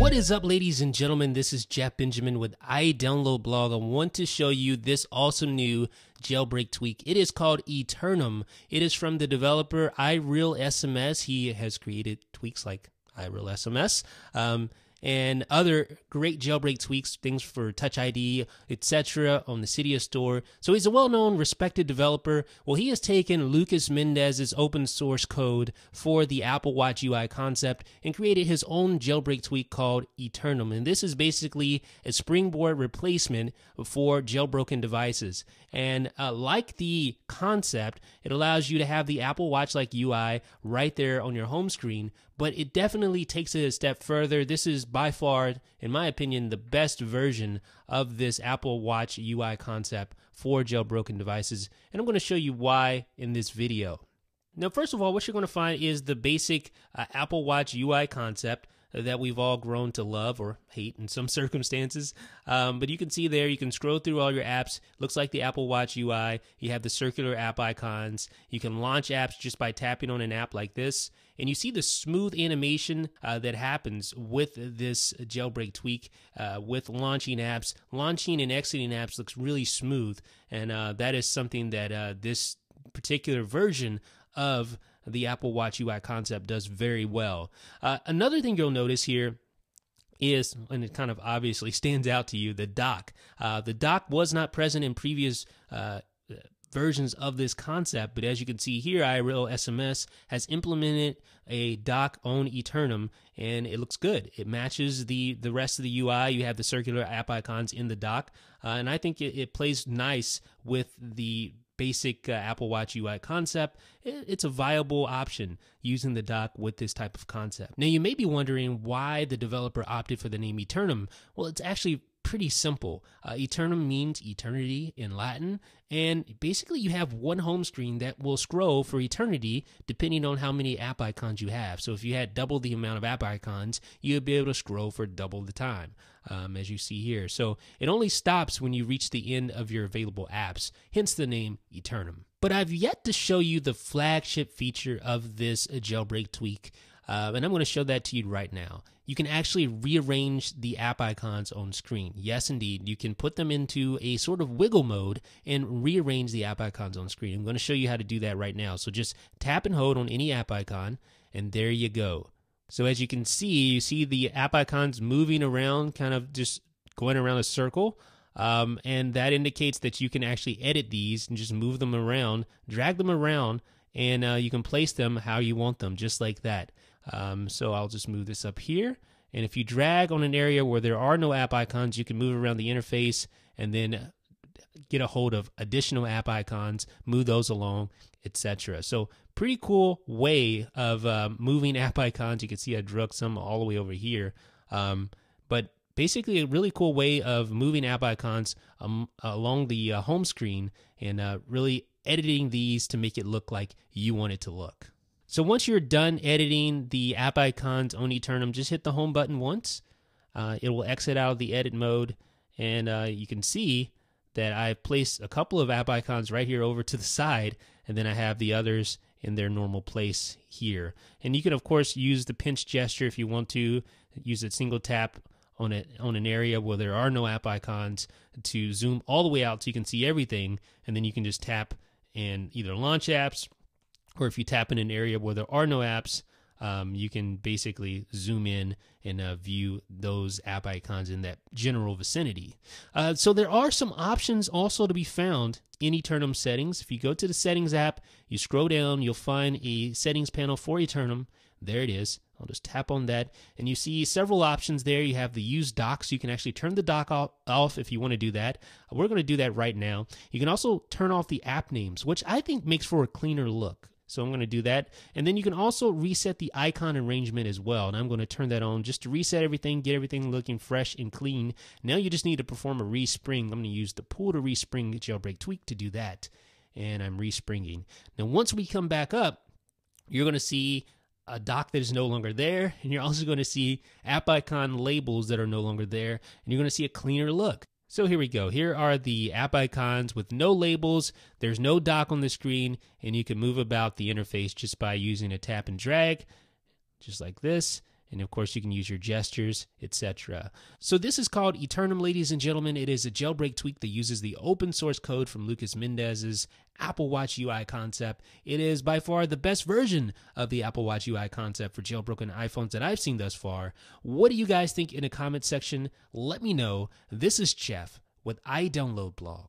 What is up, ladies and gentlemen? This is Jeff Benjamin with iDownloadBlog. I want to show you this awesome new jailbreak tweak. It is called Eternum. It is from the developer iRealSMS. He has created tweaks like iRealSMS and other great jailbreak tweaks, things for Touch ID, etc. on the Cydia store. So he's a well-known, respected developer. Well, he has taken Lucas Mendez's open source code for the Apple Watch UI concept and created his own jailbreak tweak called Eternum. And this is basically a SpringBoard replacement for jailbroken devices. And like the concept, it allows you to have the Apple Watch-like UI right there on your home screen, but it definitely takes it a step further. This is by far, in my opinion, the best version of this Apple Watch UI concept for jailbroken devices, and I'm going to show you why in this video. Now, first of all, what you're going to find is the basic Apple Watch UI concept that we've all grown to love or hate in some circumstances. But you can see there, you can scroll through all your apps. Looks like the Apple Watch UI. You have the circular app icons. You can launch apps just by tapping on an app like this. And you see the smooth animation that happens with this jailbreak tweak with launching apps. Launching and exiting apps looks really smooth. And that is something that this particular version of the Apple Watch UI concept does very well. Another thing you'll notice here is, and it kind of obviously stands out to you, the dock. The dock was not present in previous versions of this concept, but as you can see here, iRealSMS has implemented a dock on Eternum, and it looks good. It matches the rest of the UI. You have the circular app icons in the dock, and I think it plays nice with the basic Apple Watch UI concept. It's a viable option using the dock with this type of concept. Now, you may be wondering why the developer opted for the name Eternum. Well, it's actually pretty simple. Eternum means eternity in Latin, and basically you have one home screen that will scroll for eternity depending on how many app icons you have. So if you had double the amount of app icons, you would be able to scroll for double the time, as you see here. So it only stops when you reach the end of your available apps, hence the name Eternum. But I've yet to show you the flagship feature of this jailbreak tweak, and I'm going to show that to you right now. You can actually rearrange the app icons on screen. Yes, indeed. You can put them into a sort of wiggle mode and rearrange the app icons on screen. I'm going to show you how to do that right now. So just tap and hold on any app icon, and there you go. So as you can see, you see the app icons moving around, kind of just going around a circle. And that indicates that you can actually edit these and just move them around, drag them around, and you can place them how you want them, just like that. So I'll just move this up here. And if you drag on an area where there are no app icons, you can move around the interface and then get a hold of additional app icons, move those along, etc. So pretty cool way of moving app icons. You can see I drug some all the way over here. But basically a really cool way of moving app icons along the home screen and really editing these to make it look like you want it to look. So once you're done editing the app icons on Eternum, just hit the home button once. It will exit out of the edit mode, and you can see that I've placed a couple of app icons right here over to the side, and then I have the others in their normal place here. And you can, of course, use the pinch gesture if you want to, use a single tap on an area where there are no app icons to zoom all the way out so you can see everything, and then you can just tap and either launch apps, or if you tap in an area where there are no apps, you can basically zoom in and view those app icons in that general vicinity. So there are some options also to be found in Eternum settings. If you go to the settings app, you scroll down, you'll find a settings panel for Eternum. There it is. I'll just tap on that, and you see several options there. You have the use dock, so you can actually turn the dock off if you want to do that. We're going to do that right now. You can also turn off the app names, which I think makes for a cleaner look. So I'm going to do that. And then you can also reset the icon arrangement as well. And I'm going to turn that on just to reset everything, get everything looking fresh and clean. Now you just need to perform a respring. I'm going to use the pull to respring jailbreak tweak to do that. And I'm respringing. Now once we come back up, you're going to see a dock that is no longer there. And you're also going to see app icon labels that are no longer there. And you're going to see a cleaner look. So here we go. Here are the app icons with no labels. There's no dock on the screen, and you can move about the interface just by using a tap and drag, just like this. And of course, you can use your gestures, etc. So this is called Eternum, ladies and gentlemen. It is a jailbreak tweak that uses the open source code from Lucas Mendez's Apple Watch UI concept. It is by far the best version of the Apple Watch UI concept for jailbroken iPhones that I've seen thus far. What do you guys think in the comment section? Let me know. This is Jeff with iDownload Blog.